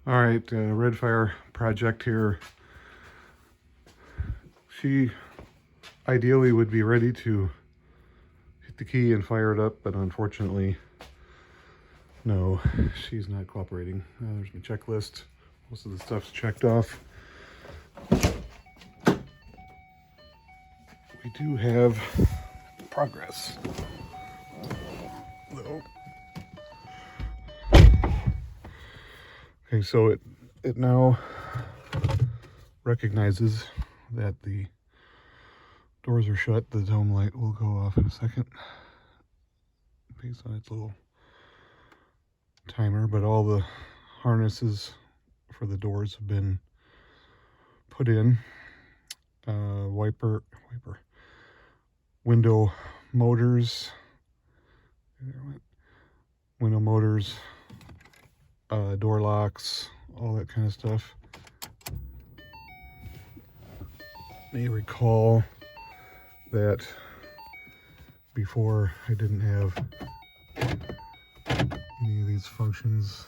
All right, Redfire project here. She ideally would be ready to hit the key and fire it up, but unfortunately, no, she's not cooperating. There's my checklist. Most of the stuff's checked off. We do have progress, though. Okay, so it now recognizes that the doors are shut. The dome light will go off in a second based on its little timer, but all the harnesses for the doors have been put in. Window motors, door locks, all that kind of stuff. May recall that before I didn't have any of these functions.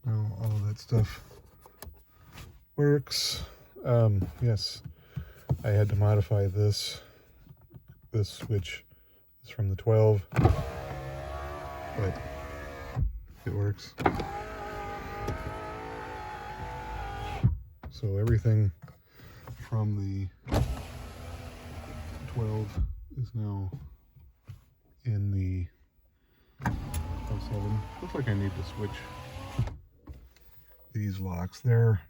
Now all of that stuff works. Yes, I had to modify this switch is from the 12, but it works. So everything from the 12 is now in the 07. Looks like I need to switch these locks. They're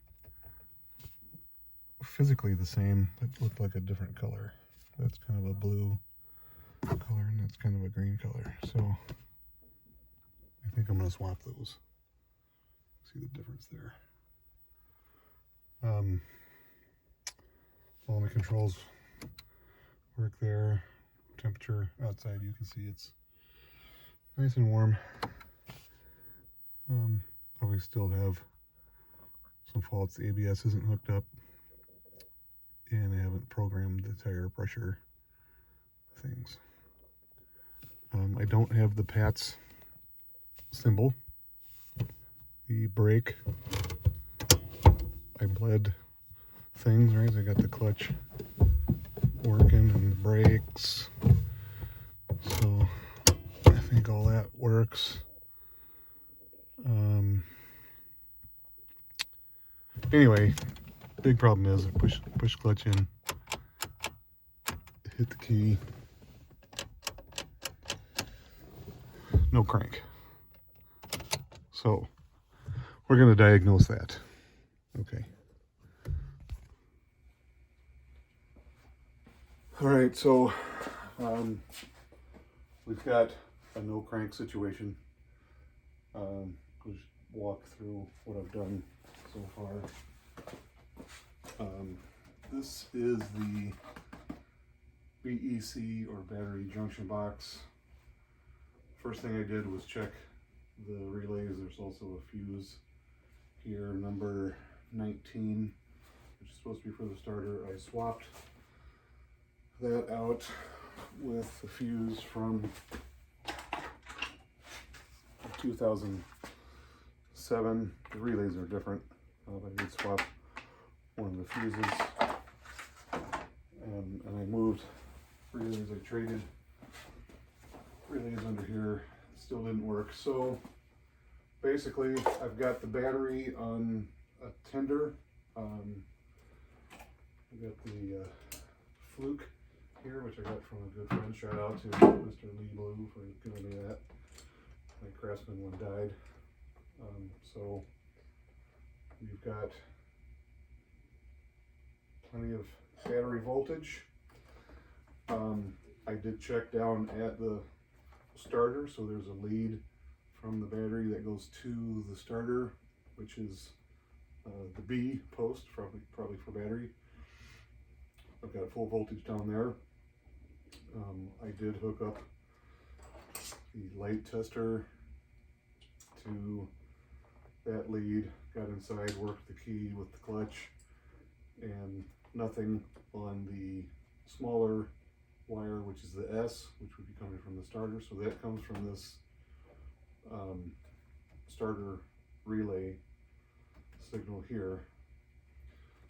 physically the same, but look like a different color. That's kind of a blue color and that's kind of a green color. So I think I'm going to swap those. See the difference there. All my controls work there. Temperature outside, you can see it's nice and warm. Probably still have some faults. The ABS isn't hooked up, and I haven't programmed the tire pressure things. I don't have the PATS symbol. The brake, I bled things, right? I got the clutch working and the brakes. So I think all that works. Anyway, big problem is I push clutch in, hit the key, no crank. So we're going to diagnose that. Okay. All right, so we've got a no crank situation. Just walk through what I've done so far. This is the BEC or battery junction box. First thing I did was check the relays. There's also a fuse here, number 19, which is supposed to be for the starter. I swapped that out with the fuse from 2007. The relays are different. I did swap one of the fuses, and I moved relays. I traded relays under here. Still didn't work. So basically, I've got the battery on a tender. I've got the fluke here, which I got from a good friend. Shout out to Mr. Lee Blue for giving me that. My Craftsman one died. So we've got plenty of battery voltage. I did check down at the starter, so there's a lead from the battery that goes to the starter, which is the B post, probably for battery. I've got full voltage down there. I did hook up the light tester to that lead, got inside, worked the key with the clutch, and nothing on the smaller wire, which is the S, which would be coming from the starter. So that comes from this starter relay signal here.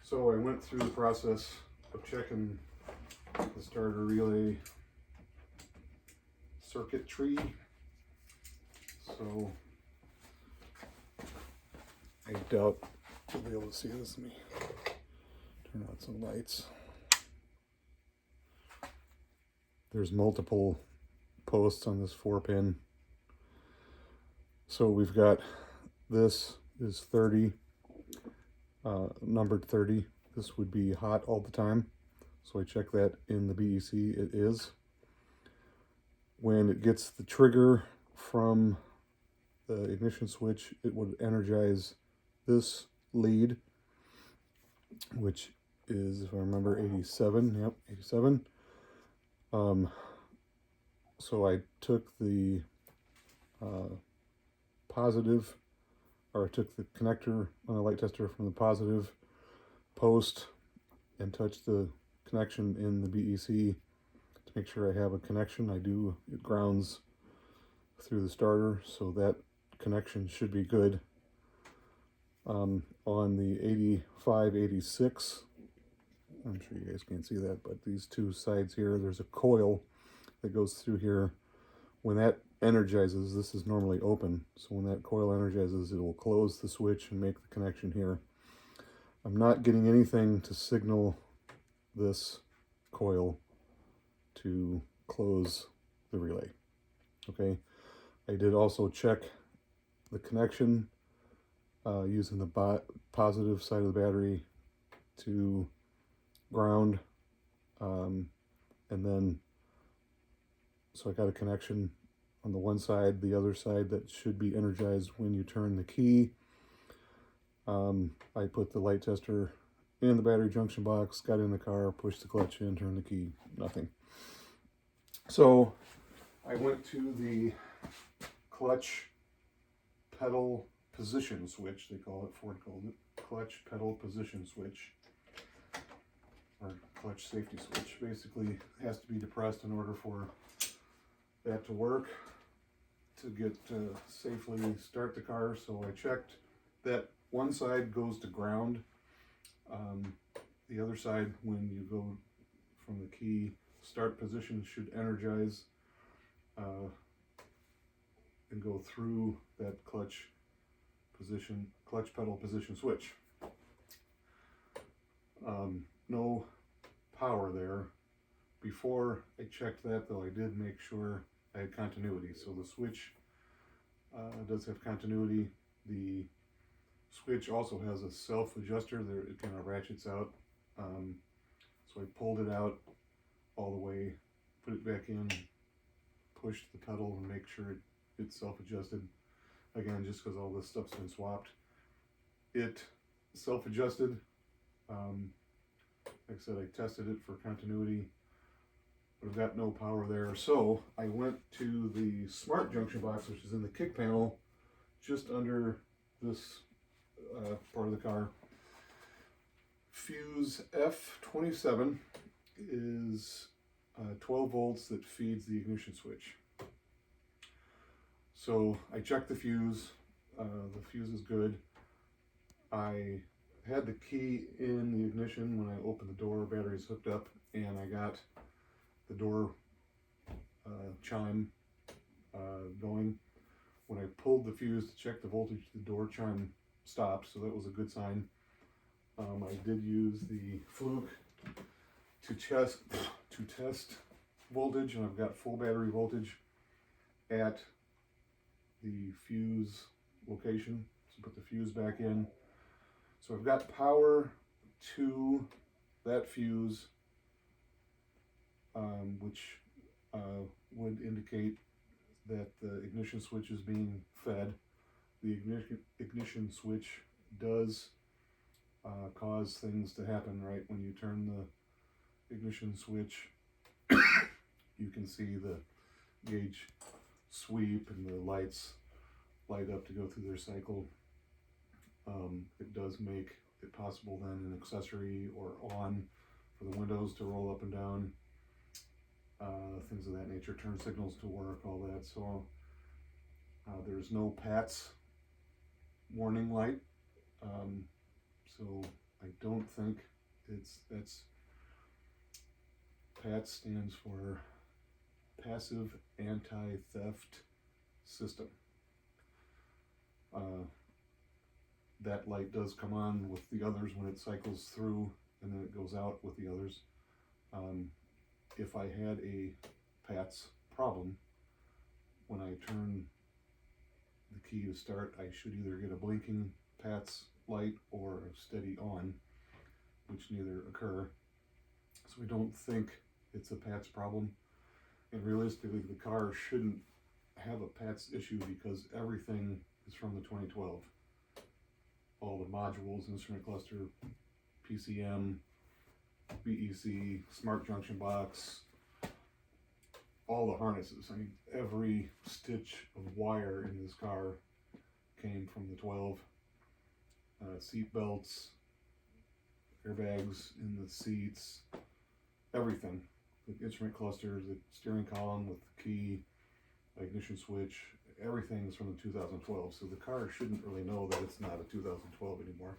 So I went through the process of checking the starter relay circuit tree. So I doubt you'll be able to see this. Let me turn on some lights. There's multiple posts on this 4-pin. So we've got, this is 30, numbered 30. This would be hot all the time. So I check that in the BEC, it is. When it gets the trigger from the ignition switch, it would energize this lead, which is, if I remember, 87. Yep, 87. So I took the positive, or I took the connector on the light tester from the positive post and touched the connection in the BEC to make sure I have a connection. I do. It grounds through the starter, so that connection should be good. On the 85, 86, I'm sure you guys can't see that, but these two sides here, there's a coil that goes through here. When that energizes, this is normally open, so when that coil energizes, it will close the switch and make the connection here. I'm not getting anything to signal this coil to close the relay. Okay, I did also check the connection using the positive side of the battery to ground, and then so I got a connection on the one side, the other side that should be energized when you turn the key. I put the light tester in the battery junction box, got in the car, pushed the clutch in, turned the key, nothing. So I went to the clutch pedal position switch, they call it, Ford called it, clutch pedal position switch, or clutch safety switch. Basically, it has to be depressed in order for that to work, to get safely start the car. So I checked that one side goes to ground. The other side, when you go from the key start position, should energize and go through that clutch pedal position switch. No power there. Before I checked that, though, I did make sure I had continuity. So the switch does have continuity. The switch also has a self-adjuster there. It kind of ratchets out. So I pulled it out all the way, put it back in, pushed the pedal and make sure it's self-adjusted. Again, just because all this stuff's been swapped. It self-adjusted. Like I said, I tested it for continuity, but I've got no power there. So I went to the smart junction box, which is in the kick panel, just under this part of the car. Fuse F27 is 12 volts that feeds the ignition switch. So I checked the fuse. The fuse is good. I had the key in the ignition when I opened the door, battery's hooked up, and I got the door chime going. When I pulled the fuse to check the voltage, the door chime stopped, so that was a good sign. I did use the fluke to test voltage, and I've got full battery voltage at the fuse location. So put the fuse back in. So I've got power to that fuse, which would indicate that the ignition switch is being fed. The ignition switch does cause things to happen, right? When you turn the ignition switch, you can see the gauge sweep and the lights light up to go through their cycle. It does make it possible then an accessory or on for the windows to roll up and down. things of that nature, turn signals to work, all that. So there's no PATS warning light. So I don't think that's PATS stands for Passive Anti-Theft System. That light does come on with the others when it cycles through, and then it goes out with the others. If I had a PATS problem, when I turn the key to start, I should either get a blinking PATS light or a steady on, which neither occur. So we don't think it's a PATS problem. And realistically, the car shouldn't have a PATS issue because everything is from the 2012. All the modules, instrument cluster, PCM, BEC, smart junction box, all the harnesses. I mean, every stitch of wire in this car came from the 12. Seat belts, airbags in the seats, everything. The instrument clusters, the steering column with the key, ignition switch, everything is from the 2012. So the car shouldn't really know that it's not a 2012 anymore.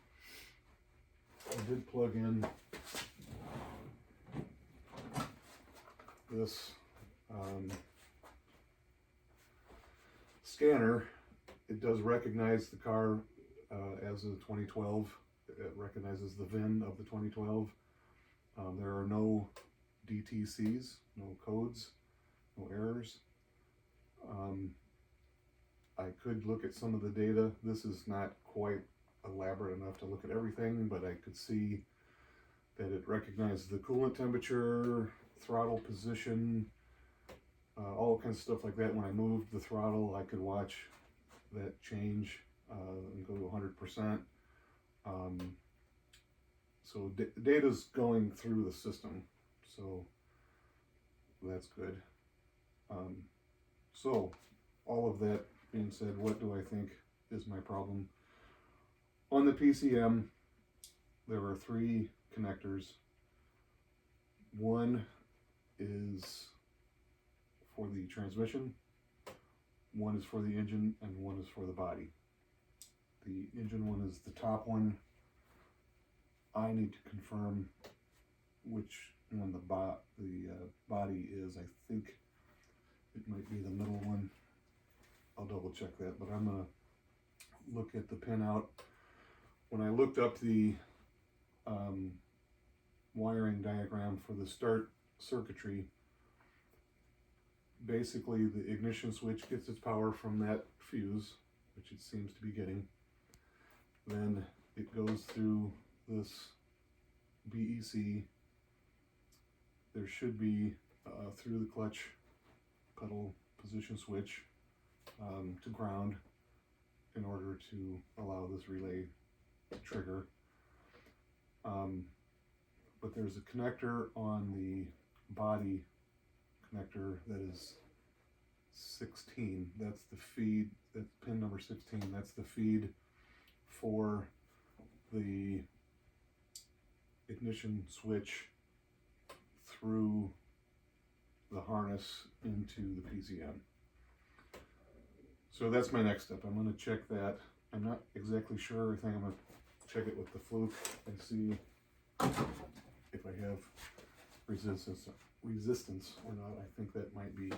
I did plug in this scanner. It does recognize the car as a 2012. It recognizes the VIN of the 2012. There are no DTCs, no codes, no errors. I could look at some of the data. This is not quite elaborate enough to look at everything, but I could see that it recognized the coolant temperature, throttle position, all kinds of stuff like that. When I moved the throttle, I could watch that change and go to 100%. So data's going through the system, so that's good. So all of that being said, what do I think is my problem? On the PCM, there are 3 connectors. One is for the transmission, one is for the engine, and one is for the body. The engine one is the top one. I need to confirm which one the body is. I think it might be the middle one. I'll double check that, but I'm gonna look at the pinout. When I looked up the wiring diagram for the start circuitry, basically the ignition switch gets its power from that fuse, which it seems to be getting. Then it goes through this BEC. There should be through the clutch pedal position switch to ground in order to allow this relay to trigger. But there's a connector on the body connector that is 16. That's the feed. That's pin number 16. That's the feed for the ignition switch through the harness into the PCM. So that's my next step. I'm going to check that. I'm not exactly sure. I think I'm going to check it with the fluke and see if I have resistance or not. I think that might be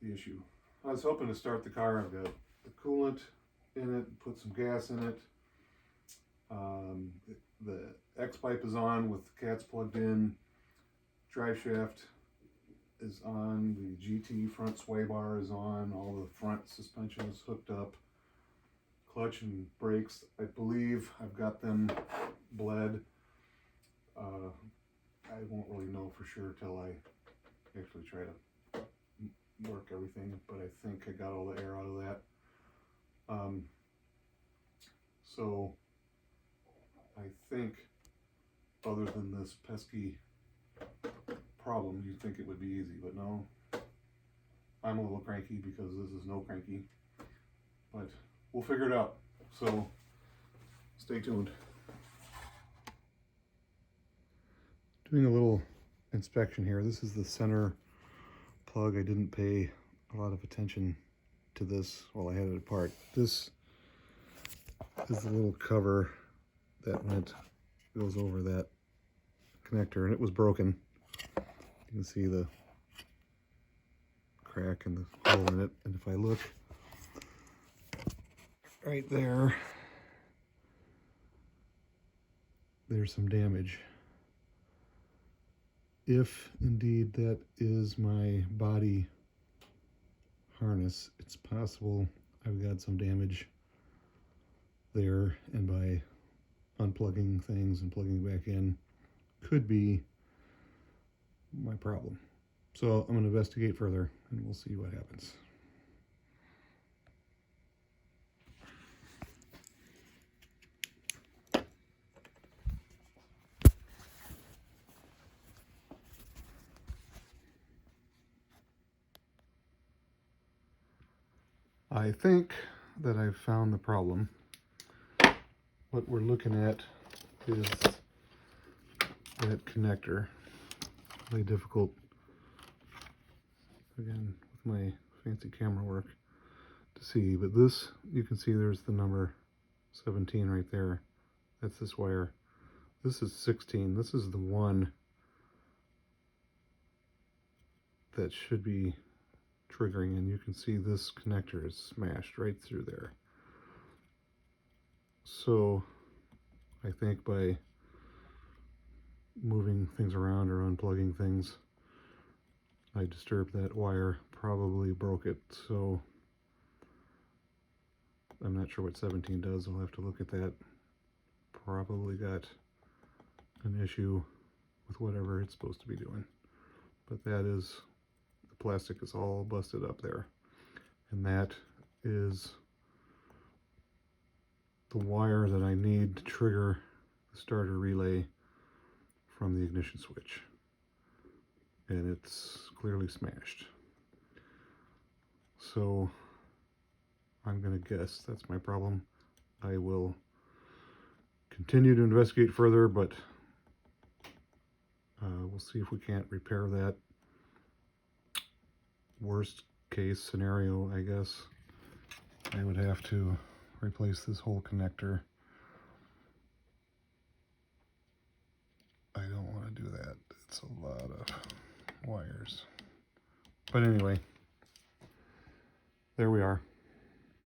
the issue. I was hoping to start the car. I've got the coolant in it, put some gas in it. The X pipe is on with the cats plugged in. Drive shaft is on. The GT front sway bar is on. All the front suspension is hooked up. Clutch and brakes, I believe I've got them bled. I won't really know for sure till I actually try to work everything, but I think I got all the air out of that. So I think other than this pesky problem, you'd think it would be easy, but no. I'm a little cranky because this is no cranky, but we'll figure it out. So stay tuned. Doing a little inspection here. This is the center plug. I didn't pay a lot of attention to this while I had it apart. This is the little cover that goes over that connector, and it was broken. You can see the crack and the hole in it, and if I look right there, there's some damage. If indeed that is my body harness, it's possible I've got some damage there, and by unplugging things and plugging back in could be my problem. So I'm going to investigate further and we'll see what happens. I think that I've found the problem. What we're looking at is that connector. Really difficult, again, with my fancy camera work to see, but this, you can see there's the number 17 right there. That's this wire. This is 16. This is the one that should be triggering, and you can see this connector is smashed right through there. So I think by moving things around or unplugging things, I disturbed that wire, probably broke it. So I'm not sure what 17 does. I'll have to look at that. Probably got an issue with whatever it's supposed to be doing. But that is, the plastic is all busted up there. And that is the wire that I need to trigger the starter relay from the ignition switch. And it's clearly smashed. So I'm going to guess that's my problem. I will continue to investigate further, but we'll see if we can't repair that. Worst case scenario, I guess, I would have to replace this whole connector. I don't want to do that. It's a lot of wires. But anyway, there we are.